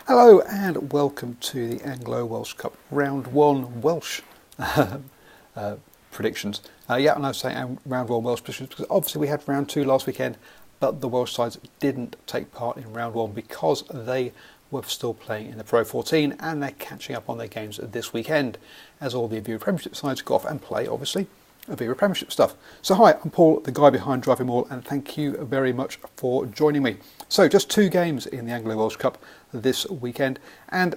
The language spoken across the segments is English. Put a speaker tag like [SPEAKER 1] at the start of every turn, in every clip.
[SPEAKER 1] Hello and welcome to the Anglo Welsh Cup Round 1 Welsh predictions. And I was saying Round 1 Welsh predictions because obviously we had Round 2 last weekend, but the Welsh sides didn't take part in Round 1 because they were still playing in the Pro 14 and they're catching up on their games this weekend as all the Aviva Premiership sides go off and play, obviously, Aviva Premiership stuff. So hi, I'm Paul, the guy behind DrivingMaul, and thank you very much for joining me. So just 2 games in the Anglo Welsh Cup this weekend, and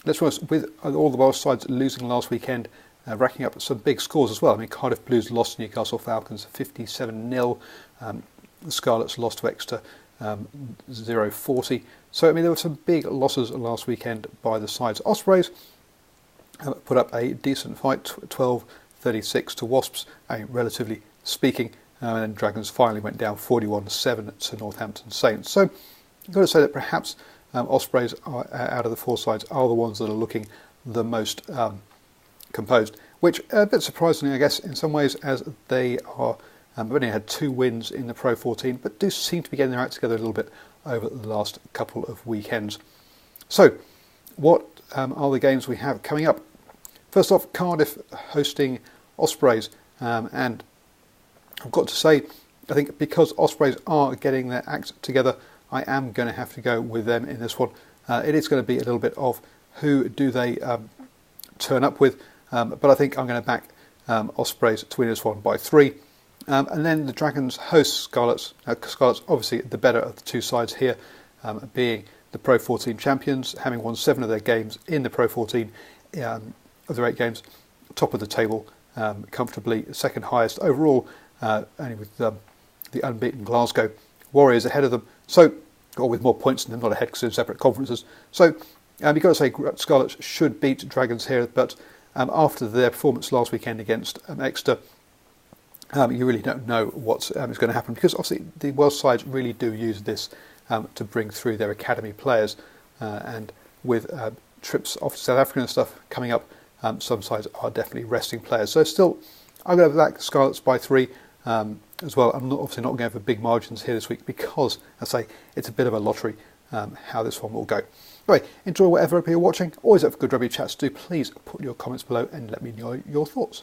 [SPEAKER 1] let's be honest, with all the Welsh sides losing last weekend, racking up some big scores as well. I mean, Cardiff Blues lost to Newcastle Falcons 57-0, the Scarlets lost to Exeter 0-40. So I mean, there were some big losses last weekend by the sides. Ospreys put up a decent fight, 12-36 to Wasps, relatively speaking, and then Dragons finally went down 41-7 to Northampton Saints. So I've got to say that perhaps Ospreys are, out of the 4 sides, are the ones that are looking the most composed, which a bit surprisingly, I guess, in some ways, as they are only had 2 wins in the Pro 14, but do seem to be getting their act together a little bit over the last couple of weekends. So, what are the games we have coming up? First off, Cardiff hosting Ospreys, and I've got to say, I think because Ospreys are getting their act together, I am going to have to go with them in this one. It is going to be a little bit of who do they turn up with, but I think I'm going to back Ospreys to win this one by 3. And then the Dragons host Scarlets. Scarlets obviously the better of the 2 sides here, being the Pro 14 champions, having won 7 of their games in the Pro 14 of their 8 games, top of the table, comfortably second highest overall, only with the unbeaten Glasgow Warriors ahead of them. So, or with more points than them, not ahead because they're separate conferences. So you've got to say Scarlets should beat Dragons here, but after their performance last weekend against Exeter, you really don't know what's is going to happen, because obviously the Welsh sides really do use this to bring through their academy players, and with trips off to South Africa and stuff coming up, some sides are definitely resting players. So still, I'm going to back Scarlets by 3 as well. I'm obviously not going for big margins here this week because, as I say, it's a bit of a lottery how this one will go. Anyway, enjoy whatever you're watching. Always up for good rugby chats. Do please put your comments below and let me know your thoughts.